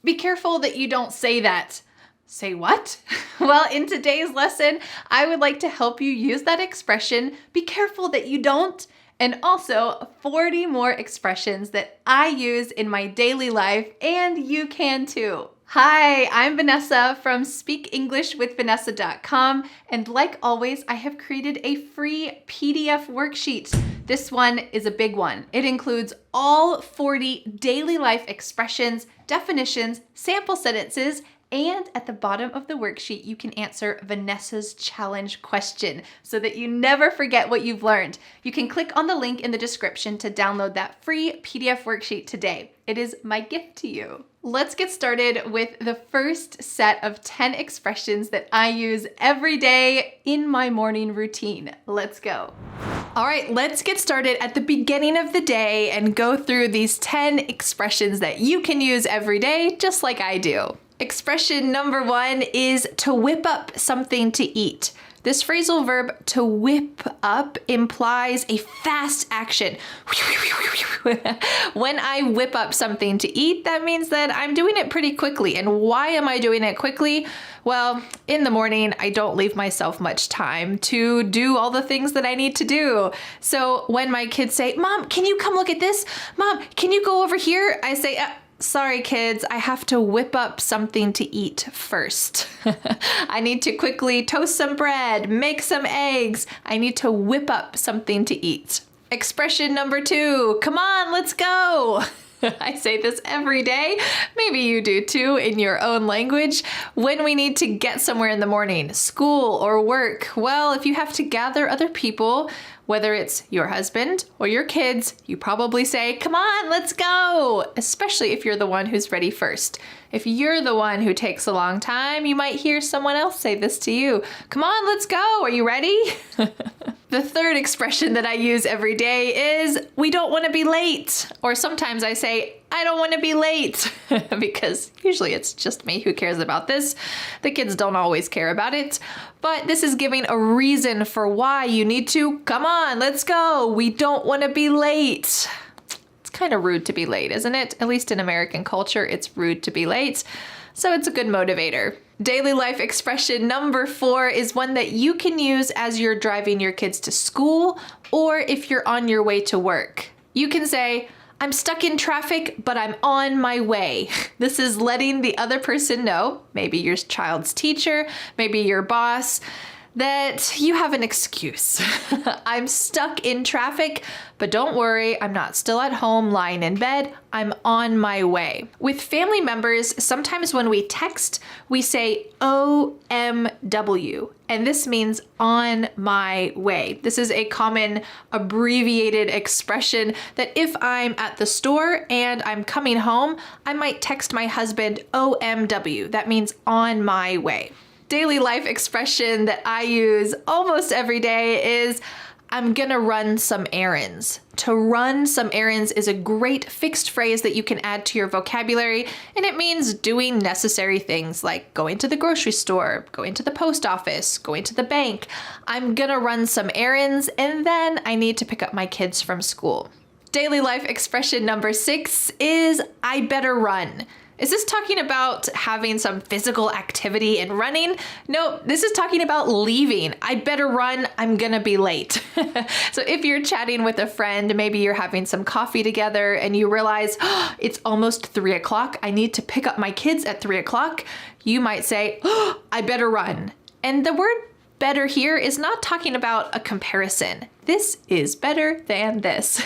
Be careful that you don't say that. Say what? Well, in today's lesson, I would like to help you use that expression, be careful that you don't, and also 40 more expressions that I use in my daily life, and you can too. Hi, I'm Vanessa from speakenglishwithvanessa.com, and like always, I have created a free PDF worksheet. This one is a big one. It includes all 40 daily life expressions, definitions, sample sentences, and at the bottom of the worksheet, you can answer Vanessa's challenge question so that you never forget what you've learned. You can click on the link in the description to download that free PDF worksheet today. It is my gift to you. Let's get started with the first set of 10 expressions that I use every day in my morning routine. Let's go. All right, let's get started at the beginning of the day and go through these 10 expressions that you can use every day, just like I do. Expression number 1 is to whip up something to eat. This phrasal verb, to whip up, implies a fast action. When I whip up something to eat, that means that I'm doing it pretty quickly. And why am I doing it quickly? Well, in the morning, I don't leave myself much time to do all the things that I need to do. So when my kids say, "Mom, can you come look at this? Mom, can you go over here?" I say, sorry, kids, I have to whip up something to eat first. I need to quickly toast some bread, make some eggs. I need to whip up something to eat. Expression number 2, come on, let's go. I say this every day. Maybe you do too in your own language. When we need to get somewhere in the morning, school or work, well, if you have to gather other people, whether it's your husband or your kids, you probably say, come on, let's go, especially if you're the one who's ready first. If you're the one who takes a long time, you might hear someone else say this to you. Come on, let's go. Are you ready? The third expression that I use every day is, we don't want to be late. Or sometimes I say, I don't want to be late, because usually it's just me who cares about this. The kids don't always care about it, but this is giving a reason for why you need to, come on, let's go. We don't want to be late. It's kind of rude to be late, isn't it? At least in American culture, it's rude to be late. So it's a good motivator. Daily life expression number 4 is one that you can use as you're driving your kids to school or if you're on your way to work. You can say, I'm stuck in traffic, but I'm on my way. This is letting the other person know, maybe your child's teacher, maybe your boss, that you have an excuse. I'm stuck in traffic, but don't worry, I'm not still at home lying in bed. I'm on my way. With family members, sometimes when we text, we say OMW, and this means on my way. This is a common abbreviated expression that if I'm at the store and I'm coming home, I might text my husband OMW. That means on my way. Daily life expression that I use almost every day is, I'm gonna run some errands. To run some errands is a great fixed phrase that you can add to your vocabulary, and it means doing necessary things like going to the grocery store, going to the post office, going to the bank. I'm gonna run some errands, and then I need to pick up my kids from school. Daily life expression number 6 is, I better run. Is this talking about having some physical activity and running? No, this is talking about leaving. I better run, I'm gonna be late. So if you're chatting with a friend, maybe you're having some coffee together and you realize, it's almost 3 o'clock, I need to pick up my kids at 3 o'clock, you might say, I better run. And the word better here is not talking about a comparison. This is better than this.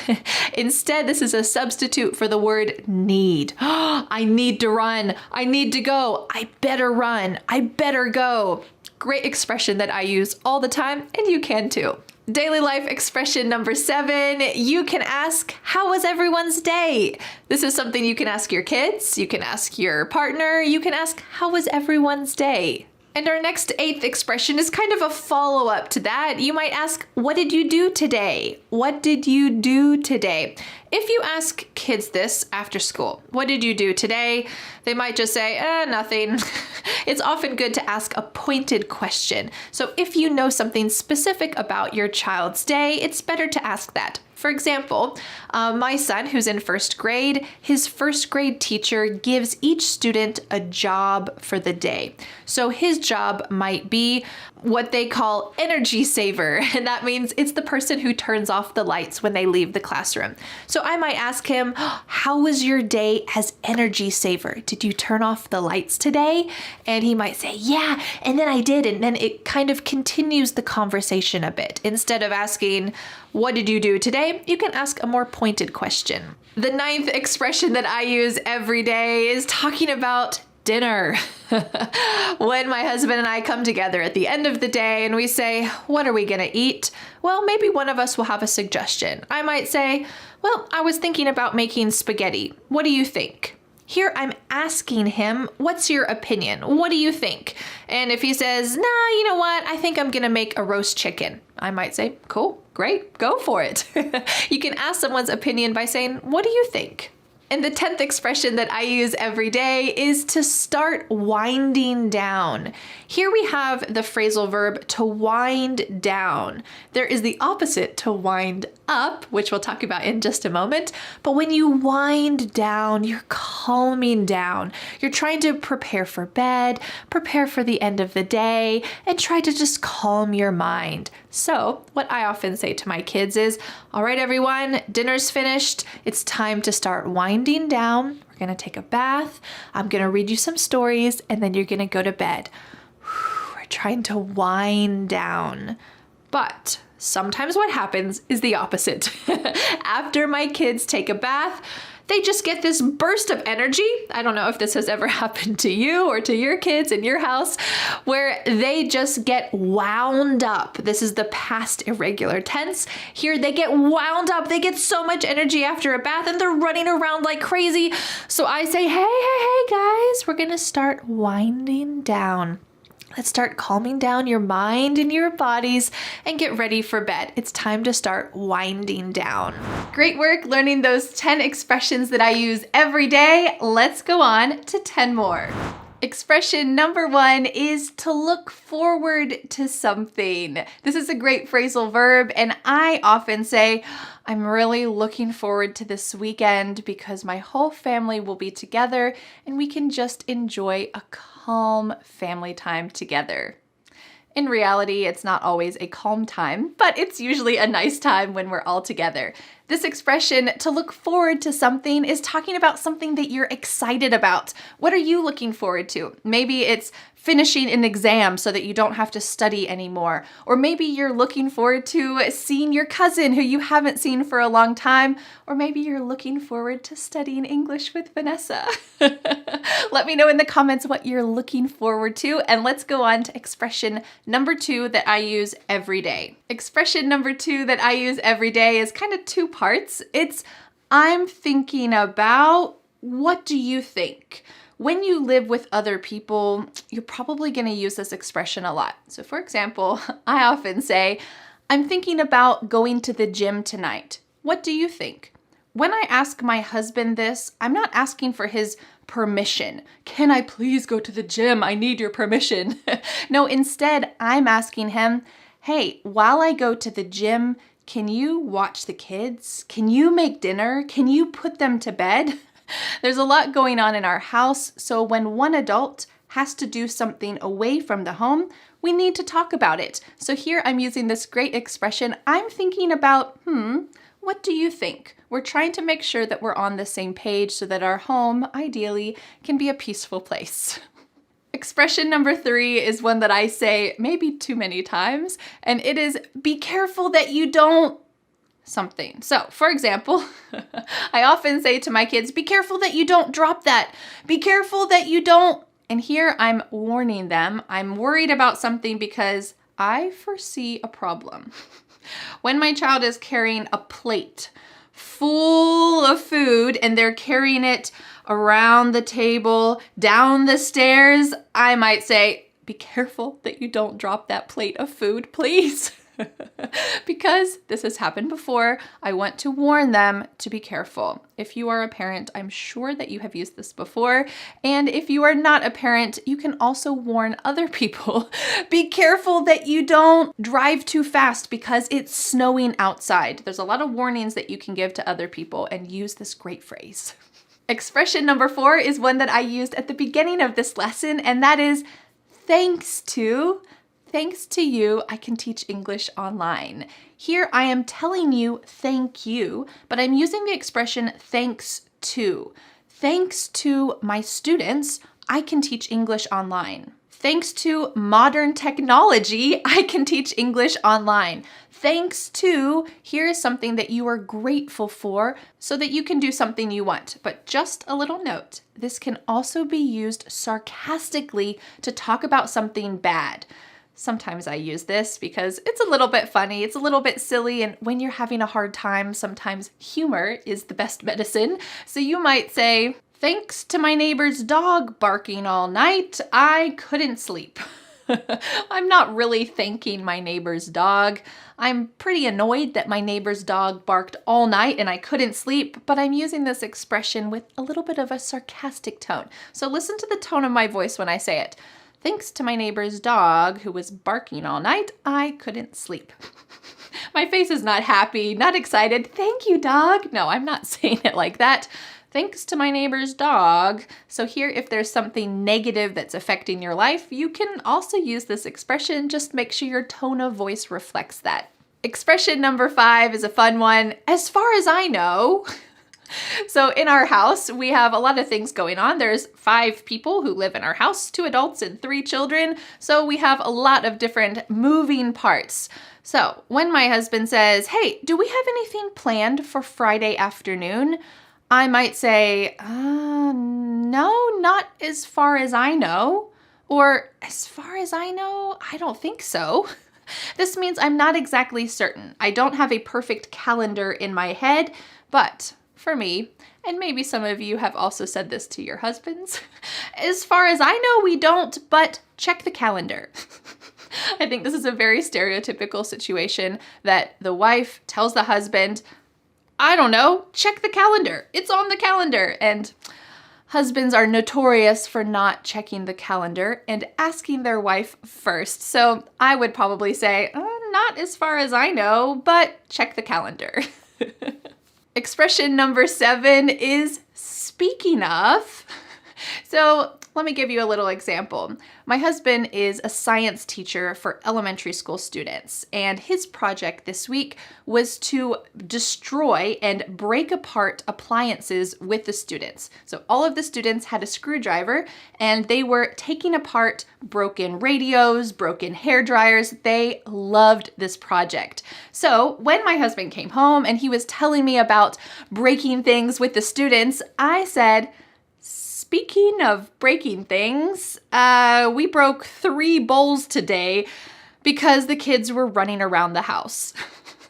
Instead, this is a substitute for the word need. I need to run. I need to go. I better run. I better go. Great expression that I use all the time, and you can too. Daily life expression number 7, you can ask, how was everyone's day? This is something you can ask your kids, you can ask your partner, you can ask, how was everyone's day? And our next 8th expression is kind of a follow-up to that. You might ask, what did you do today? What did you do today? If you ask kids this after school, what did you do today? They might just say, nothing. It's often good to ask a pointed question. So if you know something specific about your child's day, it's better to ask that. For example, my son who's in first grade, his first grade teacher gives each student a job for the day. So his job might be what they call energy saver. And that means it's the person who turns off the lights when they leave the classroom. So I might ask him, how was your day as energy saver? Did you turn off the lights today? And he might say, yeah, and then I did. And then it kind of continues the conversation a bit. Instead of asking, what did you do today? You can ask a more pointed question. The ninth expression that I use every day is talking about dinner. When my husband and I come together at the end of the day and we say, what are we gonna eat? Well, maybe one of us will have a suggestion. I might say, well, I was thinking about making spaghetti. What do you think? Here I'm asking him, what's your opinion? What do you think? And if he says, nah, you know what? I think I'm gonna make a roast chicken. I might say, cool, great, go for it. You can ask someone's opinion by saying, what do you think? And the 10th expression that I use every day is to start winding down. Here we have the phrasal verb to wind down. There is the opposite to wind up, which we'll talk about in just a moment. But when you wind down, you're calming down. You're trying to prepare for bed, prepare for the end of the day, and try to just calm your mind. So what I often say to my kids is, all right, everyone, dinner's finished. It's time to start winding down. We're gonna take a bath. I'm gonna read you some stories, and then you're gonna go to bed. We're trying to wind down. But sometimes what happens is the opposite. After my kids take a bath, they just get this burst of energy. I don't know if this has ever happened to you or to your kids in your house, where they just get wound up. This is the past irregular tense. Here they get wound up. They get so much energy after a bath and they're running around like crazy. So I say, hey guys, we're gonna start winding down. Let's start calming down your mind and your bodies and get ready for bed. It's time to start winding down. Great work learning those 10 expressions that I use every day. Let's go on to 10 more. Expression number 1 is to look forward to something. This is a great phrasal verb, and I often say, I'm really looking forward to this weekend because my whole family will be together and we can just enjoy a calm family time together. In reality, it's not always a calm time, but it's usually a nice time when we're all together. This expression, to look forward to something, is talking about something that you're excited about. What are you looking forward to? Maybe it's finishing an exam so that you don't have to study anymore. Or maybe you're looking forward to seeing your cousin who you haven't seen for a long time. Or maybe you're looking forward to studying English with Vanessa. Let me know in the comments what you're looking forward to, and let's go on to expression number 2 that I use every day. Expression number 2 that I use every day is kind of 2 parts. It's, I'm thinking about, what do you think? When you live with other people, you're probably going to use this expression a lot. So for example, I often say, I'm thinking about going to the gym tonight. What do you think? When I ask my husband this, I'm not asking for his permission. Can I please go to the gym? I need your permission. No, instead, I'm asking him, hey, while I go to the gym, can you watch the kids? Can you make dinner? Can you put them to bed? There's a lot going on in our house, so when one adult has to do something away from the home, we need to talk about it. So here I'm using this great expression, I'm thinking about, what do you think? We're trying to make sure that we're on the same page so that our home, ideally, can be a peaceful place. Expression number 3 is one that I say maybe too many times, and it is, be careful that you don't something. So, for example, I often say to my kids, be careful that you don't drop that. Be careful that you don't. And here I'm warning them. I'm worried about something because I foresee a problem. When my child is carrying a plate full of food and they're carrying it around the table, down the stairs, I might say, be careful that you don't drop that plate of food, please. Because this has happened before, I want to warn them to be careful. If you are a parent, I'm sure that you have used this before. And if you are not a parent, you can also warn other people. Be careful that you don't drive too fast because it's snowing outside. There's a lot of warnings that you can give to other people, and use this great phrase. Expression number 4 is one that I used at the beginning of this lesson, and that is thanks to. Thanks to you, I can teach English online. Here I am telling you thank you, but I'm using the expression thanks to. Thanks to my students, I can teach English online. Thanks to modern technology, I can teach English online. Thanks to, here is something that you are grateful for so that you can do something you want. But just a little note, this can also be used sarcastically to talk about something bad. Sometimes I use this because it's a little bit funny, it's a little bit silly, and when you're having a hard time, sometimes humor is the best medicine. So you might say, thanks to my neighbor's dog barking all night, I couldn't sleep. I'm not really thanking my neighbor's dog. I'm pretty annoyed that my neighbor's dog barked all night and I couldn't sleep, but I'm using this expression with a little bit of a sarcastic tone. So listen to the tone of my voice when I say it. Thanks to my neighbor's dog who was barking all night, I couldn't sleep. My face is not happy, not excited. Thank you, dog. No, I'm not saying it like that. Thanks to my neighbor's dog. So here, if there's something negative that's affecting your life, you can also use this expression. Just make sure your tone of voice reflects that. Expression number 5 is a fun one. As far as I know. So in our house, we have a lot of things going on. There's 5 people who live in our house, 2 adults and 3 children. So we have a lot of different moving parts. So when my husband says, hey, do we have anything planned for Friday afternoon? I might say, no, not as far as I know. Or as far as I know, I don't think so. This means I'm not exactly certain. I don't have a perfect calendar in my head, but for me, and maybe some of you have also said this to your husbands, as far as I know, we don't, but check the calendar. I think this is a very stereotypical situation that the wife tells the husband, I don't know, check the calendar. It's on the calendar. And husbands are notorious for not checking the calendar and asking their wife first. So I would probably say, not as far as I know, but check the calendar. Expression number 7 is speaking of. So let me give you a little example. My husband is a science teacher for elementary school students, and his project this week was to destroy and break apart appliances with the students. So all of the students had a screwdriver, and they were taking apart broken radios, broken hair dryers. They loved this project. So when my husband came home and he was telling me about breaking things with the students, I said, speaking of breaking things, we broke 3 bowls today because the kids were running around the house.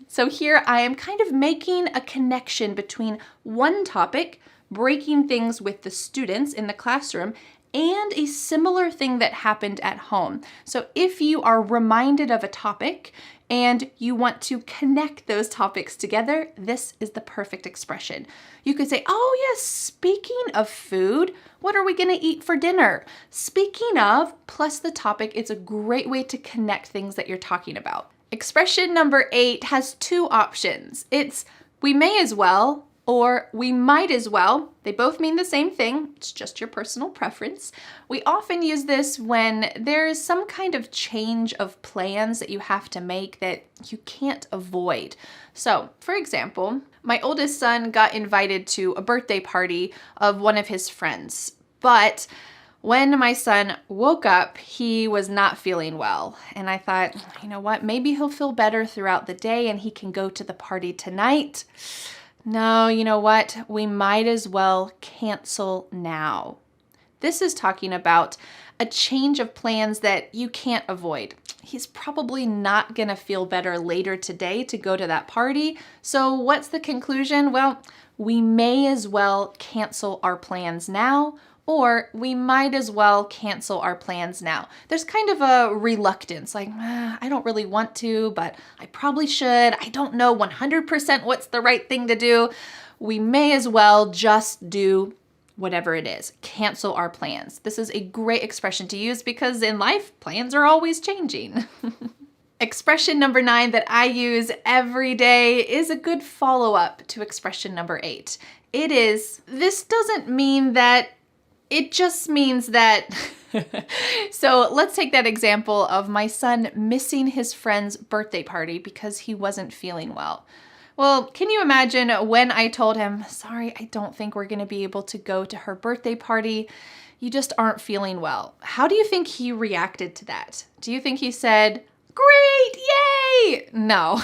So here I am kind of making a connection between one topic, breaking things with the students in the classroom, and a similar thing that happened at home. So if you are reminded of a topic and you want to connect those topics together, this is the perfect expression. You could say, oh yes, speaking of food, what are we gonna eat for dinner? Speaking of, plus the topic, it's a great way to connect things that you're talking about. Expression number 8 has 2 options. It's we may as well, or we might as well. They both mean the same thing. It's just your personal preference. We often use this when there's some kind of change of plans that you have to make that you can't avoid. So, for example, my oldest son got invited to a birthday party of one of his friends, but when my son woke up, he was not feeling well. And I thought, you know what, maybe he'll feel better throughout the day and he can go to the party tonight. No, you know what? We might as well cancel now. This is talking about a change of plans that you can't avoid. He's probably not going to feel better later today to go to that party. So what's the conclusion? Well, we may as well cancel our plans now, or we might as well cancel our plans now. There's kind of a reluctance, like, I don't really want to, but I probably should. I don't know 100% what's the right thing to do. We may as well just do whatever it is, cancel our plans. This is a great expression to use because in life, plans are always changing. Expression number 9 that I use every day is a good follow-up to expression number 8. It is, this doesn't mean that, it just means that. So let's take that example of my son missing his friend's birthday party because he wasn't feeling well. Well, can you imagine when I told him, sorry, I don't think we're going to be able to go to her birthday party. You just aren't feeling well. How do you think he reacted to that? Do you think he said, great, yay? No.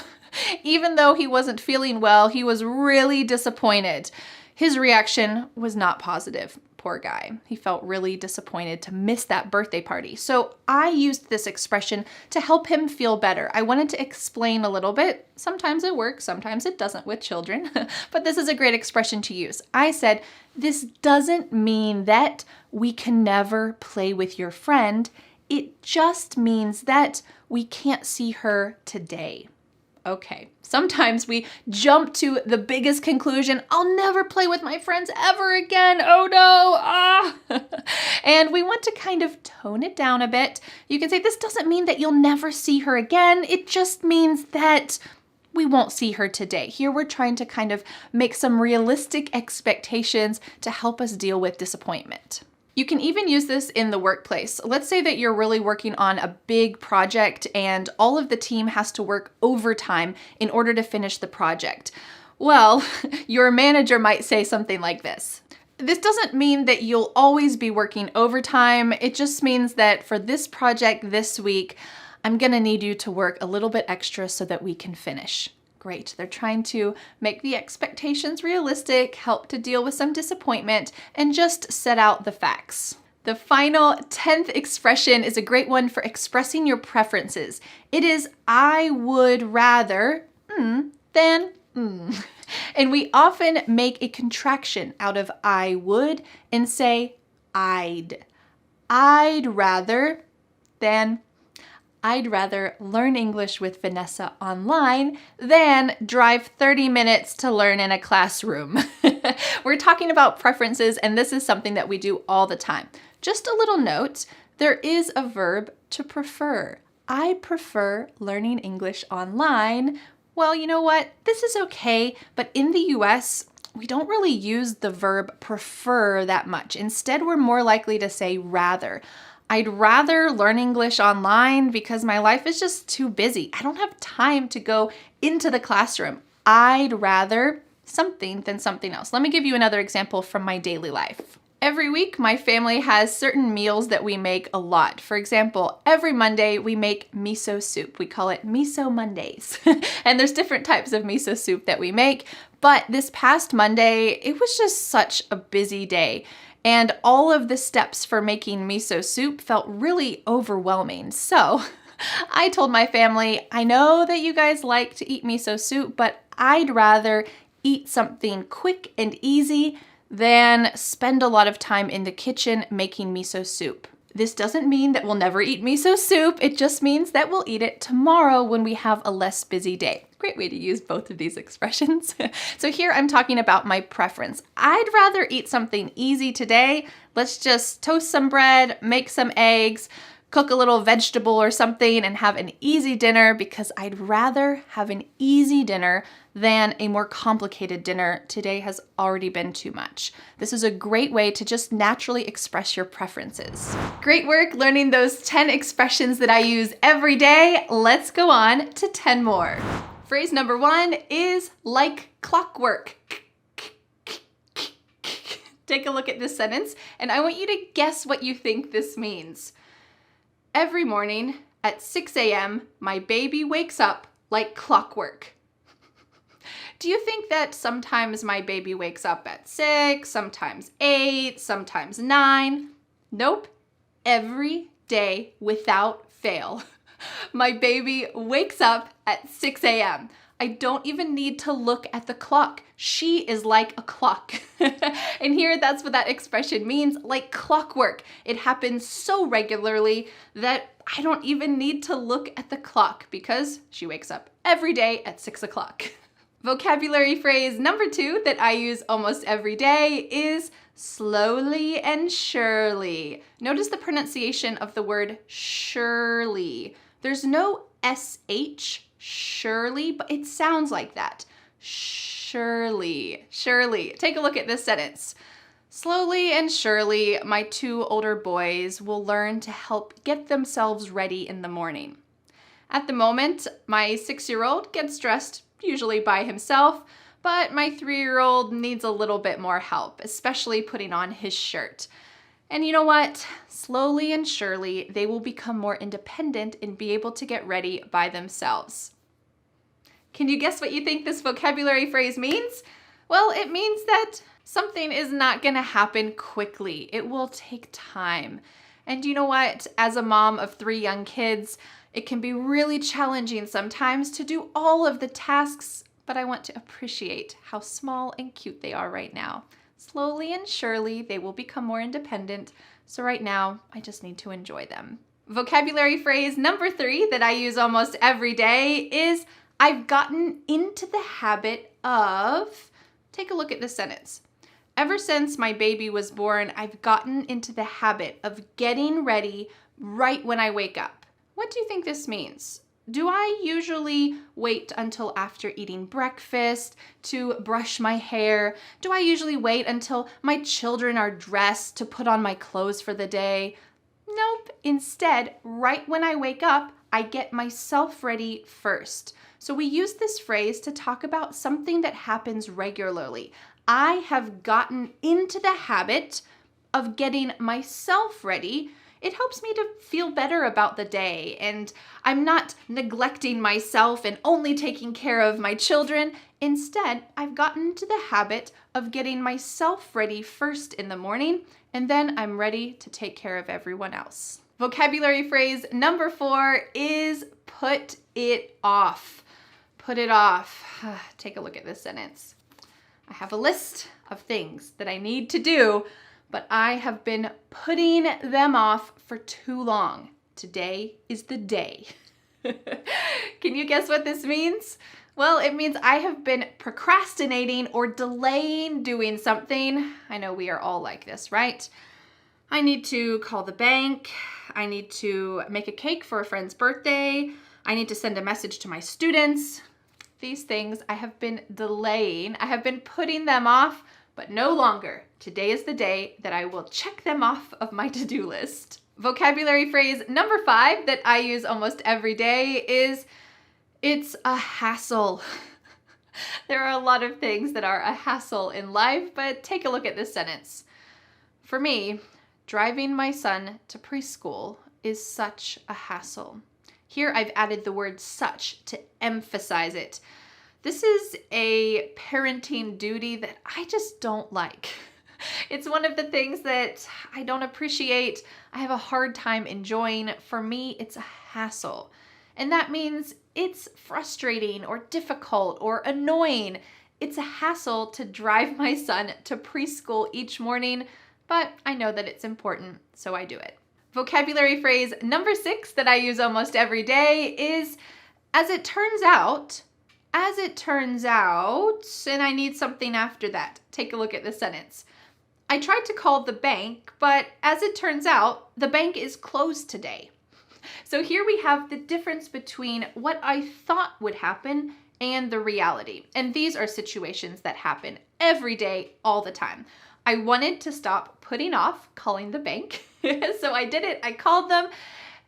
Even though he wasn't feeling well, he was really disappointed. His reaction was not positive. Poor guy. He felt really disappointed to miss that birthday party. So I used this expression to help him feel better. I wanted to explain a little bit. Sometimes it works, sometimes it doesn't with children, but this is a great expression to use. I said, this doesn't mean that we can never play with your friend. It just means that we can't see her today. Okay, sometimes we jump to the biggest conclusion, I'll never play with my friends ever again, oh no, And we want to kind of tone it down a bit. You can say, this doesn't mean that you'll never see her again, it just means that we won't see her today. Here we're trying to kind of make some realistic expectations to help us deal with disappointment. You can even use this in the workplace. Let's say that you're really working on a big project and all of the team has to work overtime in order to finish the project. Well, your manager might say something like this. This doesn't mean that you'll always be working overtime. It just means that for this project this week, I'm gonna need you to work a little bit extra so that we can finish. Great. They're trying to make the expectations realistic, help to deal with some disappointment, and just set out the facts. The final 10th expression is a great one for expressing your preferences. It is, I would rather than. And we often make a contraction out of I would and say I'd. I'd rather than. I'd rather learn English with Vanessa online than drive 30 minutes to learn in a classroom. We're talking about preferences, and this is something that we do all the time. Just a little note, there is a verb to prefer. I prefer learning English online. Well, you know what? This is okay, but in the US, we don't really use the verb prefer that much. Instead, we're more likely to say rather. I'd rather learn English online because my life is just too busy. I don't have time to go into the classroom. I'd rather something than something else. Let me give you another example from my daily life. Every week, my family has certain meals that we make a lot. For example, every Monday, we make miso soup. We call it Miso Mondays. And there's different types of miso soup that we make. But this past Monday, it was just such a busy day. And all of the steps for making miso soup felt really overwhelming. So I told my family, I know that you guys like to eat miso soup, but I'd rather eat something quick and easy than spend a lot of time in the kitchen making miso soup. This doesn't mean that we'll never eat miso soup. It just means that we'll eat it tomorrow when we have a less busy day. Great way to use both of these expressions. So here I'm talking about my preference. I'd rather eat something easy today. Let's just toast some bread, make some eggs, cook a little vegetable or something, and have an easy dinner because I'd rather have an easy dinner than a more complicated dinner. Today has already been too much. This is a great way to just naturally express your preferences. Great work learning those 10 expressions that I use every day. Let's go on to 10 more. Phrase number 1 is like clockwork. Take a look at this sentence, and I want you to guess what you think this means. Every morning at 6 a.m., my baby wakes up like clockwork. Do you think that sometimes my baby wakes up at 6, sometimes 8, sometimes 9? Nope. Every day without fail. My baby wakes up at 6 a.m. I don't even need to look at the clock. She is like a clock. And here, that's what that expression means, like clockwork. It happens so regularly that I don't even need to look at the clock because she wakes up every day at 6 o'clock. Vocabulary phrase number 2 that I use almost every day is slowly and surely. Notice the pronunciation of the word surely. There's no SH, surely, but it sounds like that. Surely, surely. Take a look at this sentence. Slowly and surely, my 2 older boys will learn to help get themselves ready in the morning. At the moment, my 6-year-old gets dressed usually by himself, but my 3-year-old needs a little bit more help, especially putting on his shirt. And you know what? Slowly and surely, they will become more independent and be able to get ready by themselves. Can you guess what you think this vocabulary phrase means? Well, it means that something is not going to happen quickly. It will take time. And you know what? As a mom of 3 young kids, it can be really challenging sometimes to do all of the tasks, but I want to appreciate how small and cute they are right now. Slowly and surely, they will become more independent. So right now, I just need to enjoy them. Vocabulary phrase number 3 that I use almost every day is I've gotten into the habit of. Take a look at this sentence. Ever since my baby was born, I've gotten into the habit of getting ready right when I wake up. What do you think this means? Do I usually wait until after eating breakfast to brush my hair? Do I usually wait until my children are dressed to put on my clothes for the day? Nope. Instead, right when I wake up, I get myself ready first. So we use this phrase to talk about something that happens regularly. I have gotten into the habit of getting myself ready. It helps me to feel better about the day, and I'm not neglecting myself and only taking care of my children. Instead, I've gotten into the habit of getting myself ready first in the morning, and then I'm ready to take care of everyone else. Vocabulary phrase number 4 is put it off. Put it off. Take a look at this sentence. I have a list of things that I need to do, but I have been putting them off for too long. Today is the day. Can you guess what this means? Well, it means I have been procrastinating or delaying doing something. I know we are all like this, right? I need to call the bank. I need to make a cake for a friend's birthday. I need to send a message to my students. These things I have been delaying. I have been putting them off, but no longer. Today is the day that I will check them off of my to-do list. Vocabulary phrase number 5 that I use almost every day is it's a hassle. There are a lot of things that are a hassle in life, but take a look at this sentence. For me, driving my son to preschool is such a hassle. Here I've added the word such to emphasize it. This is a parenting duty that I just don't like. It's one of the things that I don't appreciate. I have a hard time enjoying. For me, it's a hassle. And that means it's frustrating or difficult or annoying. It's a hassle to drive my son to preschool each morning, but I know that it's important, so I do it. Vocabulary phrase number 6 that I use almost every day is, as it turns out, and I need something after that. Take a look at this sentence. I tried to call the bank, but as it turns out, the bank is closed today. So here we have the difference between what I thought would happen and the reality. And these are situations that happen every day, all the time. I wanted to stop putting off calling the bank. So I did it. I called them.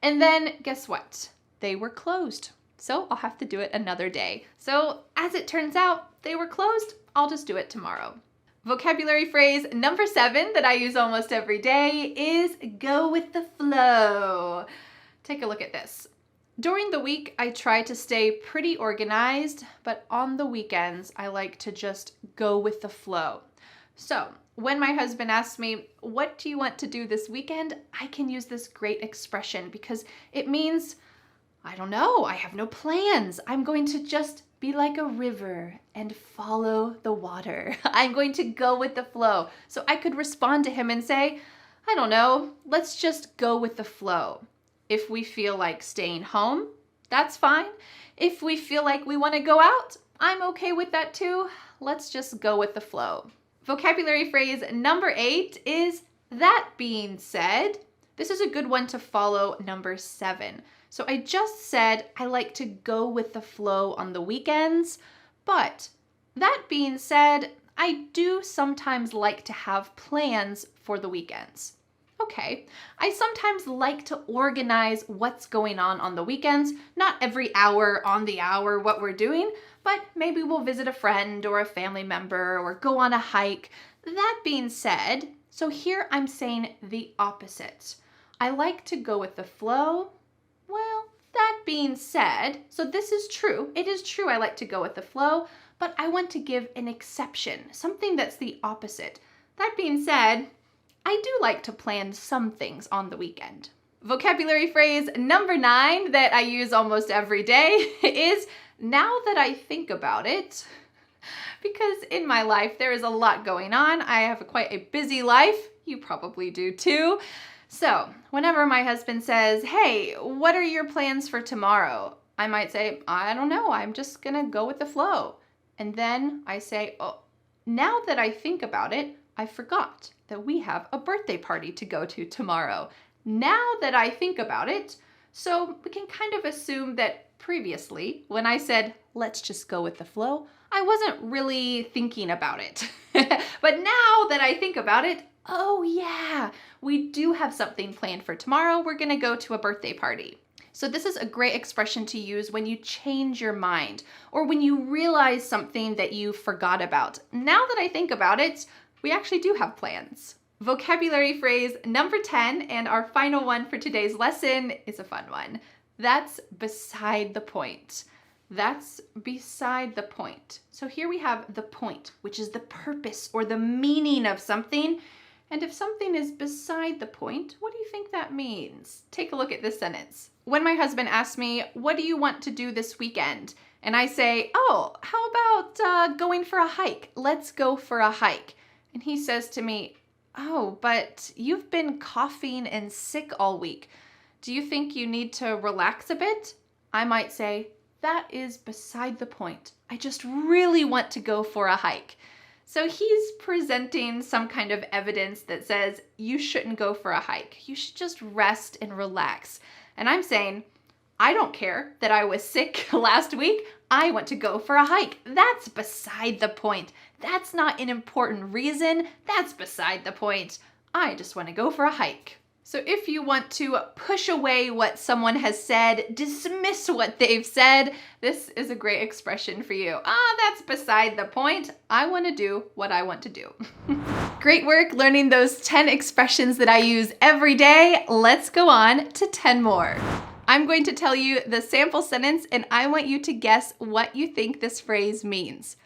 And then guess what? They were closed. So I'll have to do it another day. So as it turns out, they were closed. I'll just do it tomorrow. Vocabulary phrase number 7 that I use almost every day is go with the flow. Take a look at this. During the week, I try to stay pretty organized, but on the weekends, I like to just go with the flow. So when my husband asks me, what do you want to do this weekend? I can use this great expression because it means, I don't know, I have no plans. I'm going to just Be like a river and follow the water. I'm going to go with the flow. So I could respond to him and say, I don't know, let's just go with the flow. If we feel like staying home, that's fine. If we feel like we want to go out, I'm okay with that too. Let's just go with the flow. Vocabulary phrase number 8 is that being said. This is a good one to follow number 7. So I just said I like to go with the flow on the weekends, but that being said, I do sometimes like to have plans for the weekends. Okay, I sometimes like to organize what's going on the weekends, not every hour on the hour what we're doing, but maybe we'll visit a friend or a family member or go on a hike. That being said, so here I'm saying the opposite. I like to go with the flow. Well, that being said, so this is true. It is true I like to go with the flow, but I want to give an exception, something that's the opposite. That being said, I do like to plan some things on the weekend. Vocabulary phrase number 9 that I use almost every day is now that I think about it. Because in my life, there is a lot going on. I have quite a busy life. You probably do too. So whenever my husband says, hey, what are your plans for tomorrow? I might say, I don't know. I'm just going to go with the flow. And then I say, oh, now that I think about it, I forgot that we have a birthday party to go to tomorrow. Now that I think about it, so we can kind of assume that previously, when I said, let's just go with the flow, I wasn't really thinking about it. But now that I think about it, oh yeah, we do have something planned for tomorrow. We're gonna go to a birthday party. So this is a great expression to use when you change your mind or when you realize something that you forgot about. Now that I think about it, we actually do have plans. Vocabulary phrase number 10 and our final one for today's lesson is a fun one. That's beside the point. That's beside the point. So here we have the point, which is the purpose or the meaning of something. And if something is beside the point, what do you think that means? Take a look at this sentence. When my husband asks me, what do you want to do this weekend? And I say, oh, how about going for a hike? Let's go for a hike. And he says to me, oh, but you've been coughing and sick all week. Do you think you need to relax a bit? I might say, that is beside the point. I just really want to go for a hike. So he's presenting some kind of evidence that says you shouldn't go for a hike. You should just rest and relax. And I'm saying, I don't care that I was sick last week. I want to go for a hike. That's beside the point. That's not an important reason. That's beside the point. I just want to go for a hike. So if you want to push away what someone has said, dismiss what they've said, this is a great expression for you. That's beside the point. I want to do what I want to do. Great work learning those 10 expressions that I use every day. Let's go on to 10 more. I'm going to tell you the sample sentence and I want you to guess what you think this phrase means.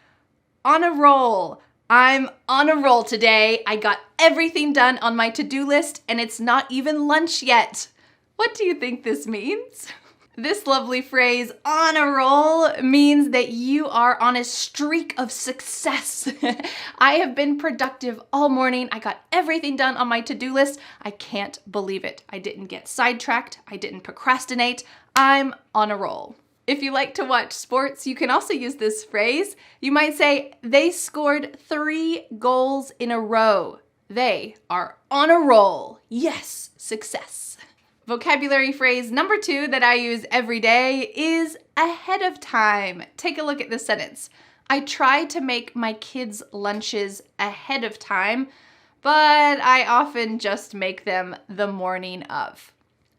On a roll. I'm on a roll today. I got everything done on my to-do list and it's not even lunch yet. What do you think this means? This lovely phrase, on a roll, means that you are on a streak of success. I have been productive all morning. I got everything done on my to-do list. I can't believe it. I didn't get sidetracked. I didn't procrastinate. I'm on a roll. If you like to watch sports, you can also use this phrase. You might say, they scored 3 goals in a row. They are on a roll. Yes, success. Vocabulary phrase number 2 that I use every day is ahead of time. Take a look at this sentence. I try to make my kids' lunches ahead of time, but I often just make them the morning of.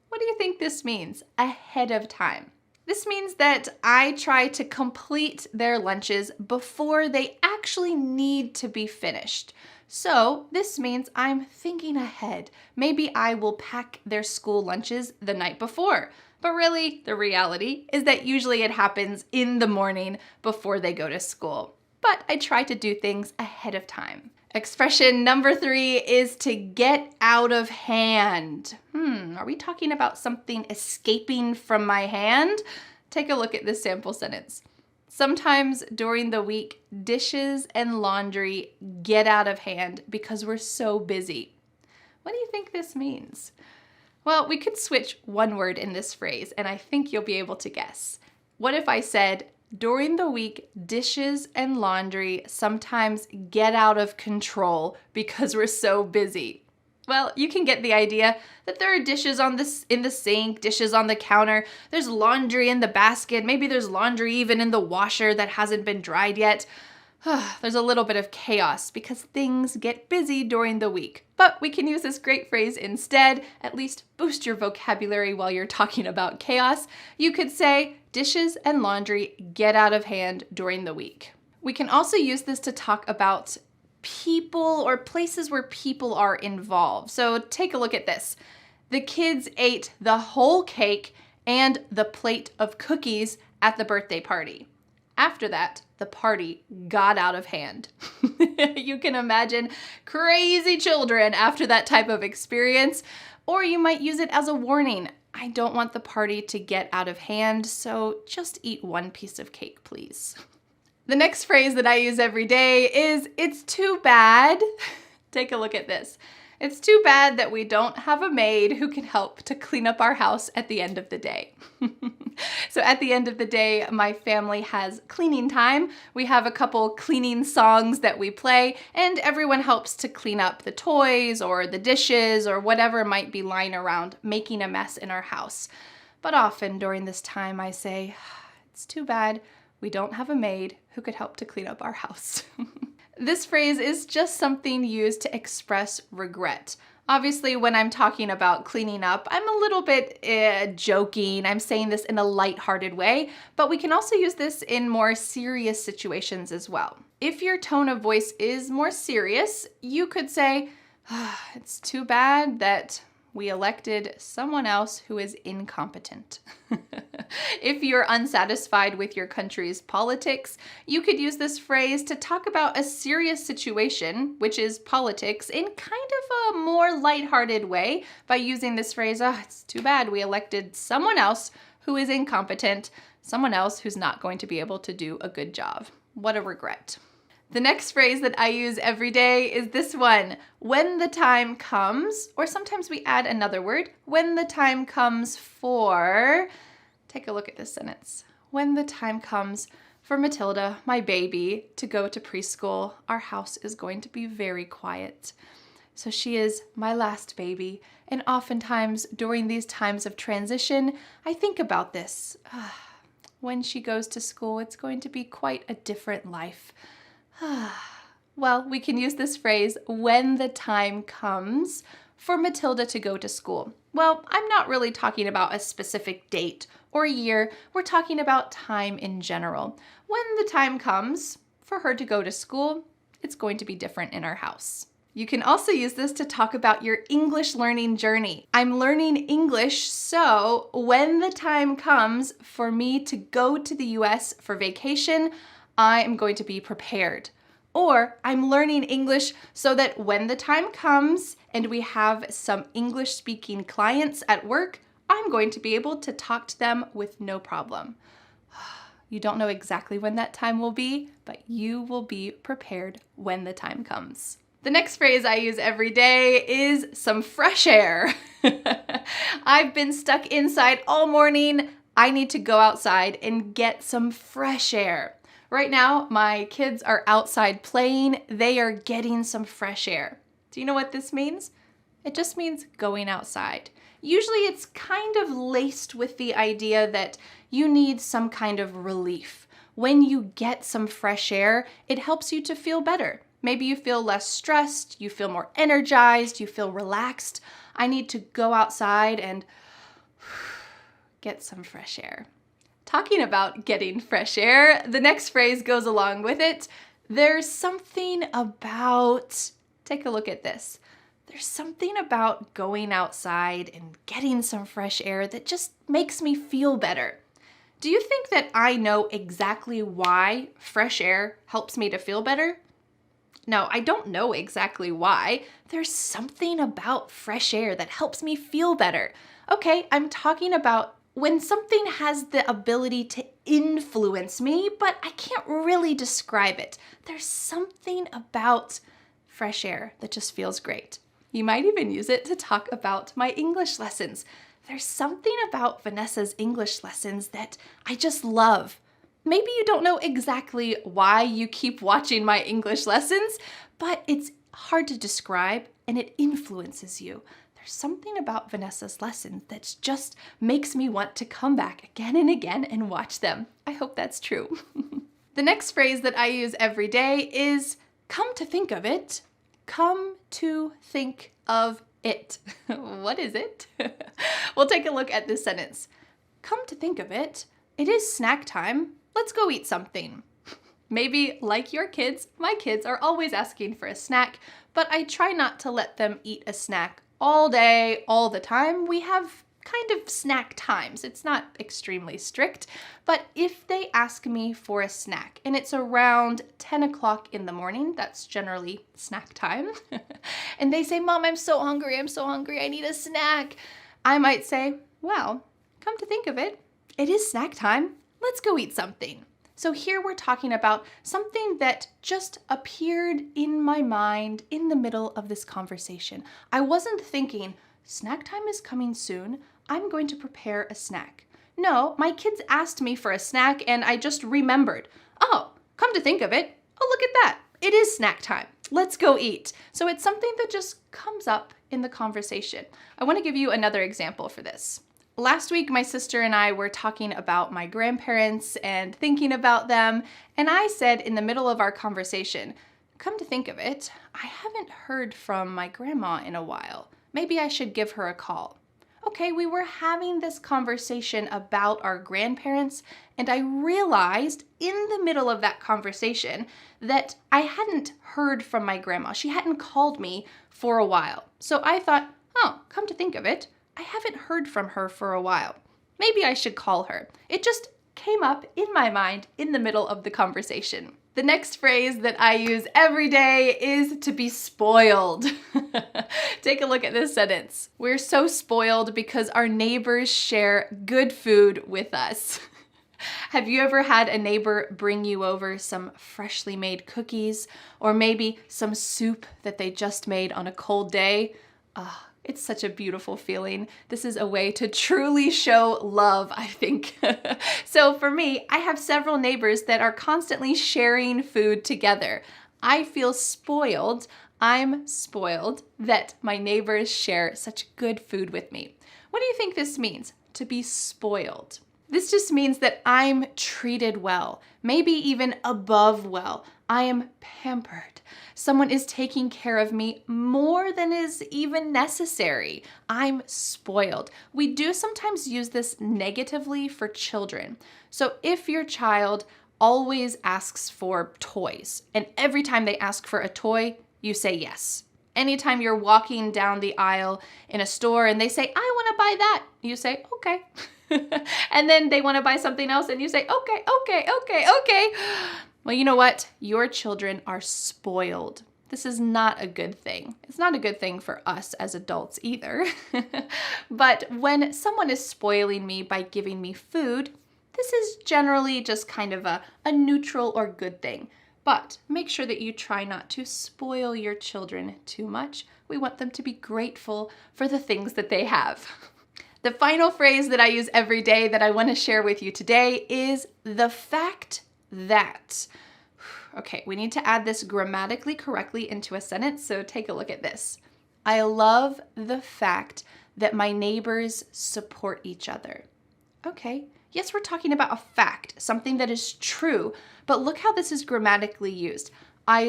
What do you think this means, ahead of time? This means that I try to complete their lunches before they actually need to be finished. So this means I'm thinking ahead. Maybe I will pack their school lunches the night before. But really, the reality is that usually it happens in the morning before they go to school. But I try to do things ahead of time. Expression number 3 is to get out of hand. Are we talking about something escaping from my hand? Take a look at this sample sentence. Sometimes during the week, dishes and laundry get out of hand because we're so busy. What do you think this means? Well, we could switch one word in this phrase, and I think you'll be able to guess. What if I said, during the week, dishes and laundry sometimes get out of control because we're so busy? Well, you can get the idea that there are dishes in the sink, dishes on the counter, there's laundry in the basket, maybe there's laundry even in the washer that hasn't been dried yet. There's a little bit of chaos because things get busy during the week. But we can use this great phrase instead, at least boost your vocabulary while you're talking about chaos. You could say, dishes and laundry get out of hand during the week. We can also use this to talk about people or places where people are involved. So take a look at this. The kids ate the whole cake and the plate of cookies at the birthday party. After that, the party got out of hand. You can imagine crazy children after that type of experience, or you might use it as a warning. I don't want the party to get out of hand, so just eat one piece of cake, please. The next phrase that I use every day is, it's too bad. Take a look at this. It's too bad that we don't have a maid who can help to clean up our house at the end of the day. So at the end of the day, my family has cleaning time. We have a couple cleaning songs that we play, and everyone helps to clean up the toys or the dishes or whatever might be lying around, making a mess in our house. But often during this time, I say, it's too bad we don't have a maid who could help to clean up our house. This phrase is just something used to express regret. Obviously, when I'm talking about cleaning up, I'm a little bit joking. I'm saying this in a lighthearted way, but we can also use this in more serious situations as well. If your tone of voice is more serious, you could say, it's too bad that we elected someone else who is incompetent. If you're unsatisfied with your country's politics, you could use this phrase to talk about a serious situation, which is politics, in kind of a more lighthearted way by using this phrase, it's too bad we elected someone else who is incompetent, someone else who's not going to be able to do a good job. What a regret. The next phrase that I use every day is this one, when the time comes, or sometimes we add another word, when the time comes for, take a look at this sentence. When the time comes for Matilda, my baby, to go to preschool, our house is going to be very quiet. So she is my last baby, and oftentimes during these times of transition, I think about this. When she goes to school, it's going to be quite a different life. Well, we can use this phrase, when the time comes, for Matilda to go to school. Well, I'm not really talking about a specific date or year. We're talking about time in general. When the time comes for her to go to school, it's going to be different in our house. You can also use this to talk about your English learning journey. I'm learning English, so when the time comes for me to go to the US for vacation, I am going to be prepared. Or I'm learning English so that when the time comes and we have some English-speaking clients at work, I'm going to be able to talk to them with no problem. You don't know exactly when that time will be, but you will be prepared when the time comes. The next phrase I use every day is some fresh air. I've been stuck inside all morning. I need to go outside and get some fresh air. Right now, my kids are outside playing. They are getting some fresh air. Do you know what this means? It just means going outside. Usually it's kind of laced with the idea that you need some kind of relief. When you get some fresh air, it helps you to feel better. Maybe you feel less stressed, you feel more energized, you feel relaxed. I need to go outside and get some fresh air. Talking about getting fresh air, the next phrase goes along with it. There's something about, take a look at this. There's something about going outside and getting some fresh air that just makes me feel better. Do you think that I know exactly why fresh air helps me to feel better? No, I don't know exactly why. There's something about fresh air that helps me feel better. Okay, I'm talking about when something has the ability to influence me, but I can't really describe it. There's something about fresh air that just feels great. You might even use it to talk about my English lessons. There's something about Vanessa's English lessons that I just love. Maybe you don't know exactly why you keep watching my English lessons, but it's hard to describe and it influences you. There's something about Vanessa's lessons that just makes me want to come back again and again and watch them. I hope that's true. The next phrase that I use every day is come to think of it. Come to think of it. What is it? We'll take a look at this sentence. Come to think of it, it is snack time. Let's go eat something. Maybe like your kids, my kids are always asking for a snack, but I try not to let them eat a snack all day, all the time. We have kind of snack times. It's not extremely strict, but if they ask me for a snack and it's around 10 o'clock in the morning, that's generally snack time, and they say, Mom, I'm so hungry, I need a snack. I might say, well, come to think of it, it is snack time. Let's go eat something. So here we're talking about something that just appeared in my mind in the middle of this conversation. I wasn't thinking, snack time is coming soon, I'm going to prepare a snack. No, my kids asked me for a snack and I just remembered, oh, come to think of it, oh, look at that. It is snack time. Let's go eat. So it's something that just comes up in the conversation. I want to give you another example for this. Last week, my sister and I were talking about my grandparents and thinking about them, and I said in the middle of our conversation, come to think of it, I haven't heard from my grandma in a while. Maybe I should give her a call. Okay, we were having this conversation about our grandparents, and I realized in the middle of that conversation that I hadn't heard from my grandma. She hadn't called me for a while. So I thought, oh, come to think of it, I haven't heard from her for a while. Maybe I should call her. It just came up in my mind in the middle of the conversation. The next phrase that I use every day is to be spoiled. Take a look at this sentence. We're so spoiled because our neighbors share good food with us. Have you ever had a neighbor bring you over some freshly made cookies or maybe some soup that they just made on a cold day? It's such a beautiful feeling. This is a way to truly show love, I think. So for me, I have several neighbors that are constantly sharing food together. I feel spoiled. I'm spoiled that my neighbors share such good food with me. What do you think this means, to be spoiled? This just means that I'm treated well, maybe even above well. I am pampered. Someone is taking care of me more than is even necessary. I'm spoiled. We do sometimes use this negatively for children. So if your child always asks for toys, and every time they ask for a toy, you say yes. Anytime you're walking down the aisle in a store and they say, I want to buy that, you say, okay. And then they want to buy something else and you say, okay. Well, you know what? Your children are spoiled. This is not a good thing. It's not a good thing for us as adults either. But when someone is spoiling me by giving me food, this is generally just kind of a neutral or good thing. But make sure that you try not to spoil your children too much. We want them to be grateful for the things that they have. The final phrase that I use every day that I want to share with you today is the fact that. Okay, we need to add this grammatically correctly into a sentence, so take a look at this. I love the fact that my neighbors support each other. Okay, yes, we're talking about a fact, something that is true, but look how this is grammatically used. I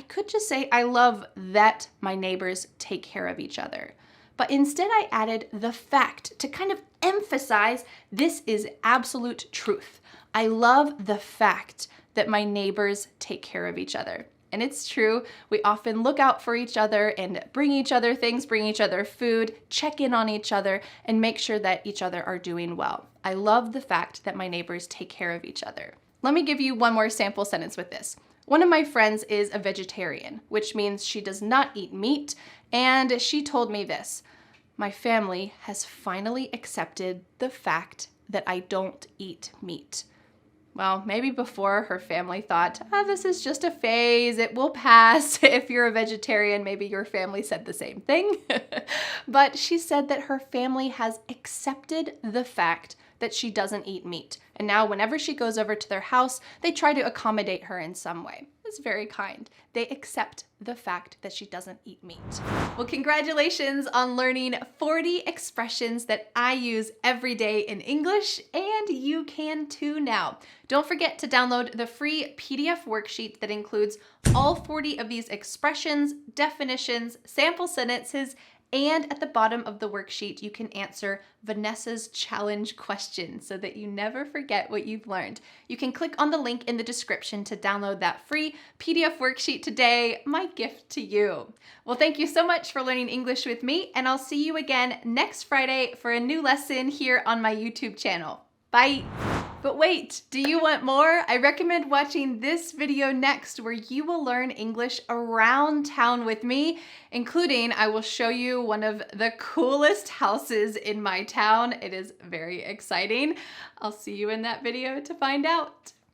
could just say I love that my neighbors take care of each other. But instead I added the fact to kind of emphasize this is absolute truth. I love the fact that my neighbors take care of each other. And it's true, we often look out for each other and bring each other things, bring each other food, check in on each other, and make sure that each other are doing well. I love the fact that my neighbors take care of each other. Let me give you one more sample sentence with this. One of my friends is a vegetarian, which means she does not eat meat, and she told me this. My family has finally accepted the fact that I don't eat meat. Well, maybe before her family thought, this is just a phase, it will pass. If you're a vegetarian, maybe your family said the same thing. But she said that her family has accepted the fact that she doesn't eat meat. And now whenever she goes over to their house, they try to accommodate her in some way. It's very kind. They accept the fact that she doesn't eat meat. Well, congratulations on learning 40 expressions that I use every day in English, and you can too now. Don't forget to download the free PDF worksheet that includes all 40 of these expressions, definitions, sample sentences, and at the bottom of the worksheet, you can answer Vanessa's challenge question so that you never forget what you've learned. You can click on the link in the description to download that free PDF worksheet today, my gift to you. Well, thank you so much for learning English with me, and I'll see you again next Friday for a new lesson here on my YouTube channel. Bye! But wait, do you want more? I recommend watching this video next where you will learn English around town with me, including I will show you one of the coolest houses in my town. It is very exciting. I'll see you in that video to find out.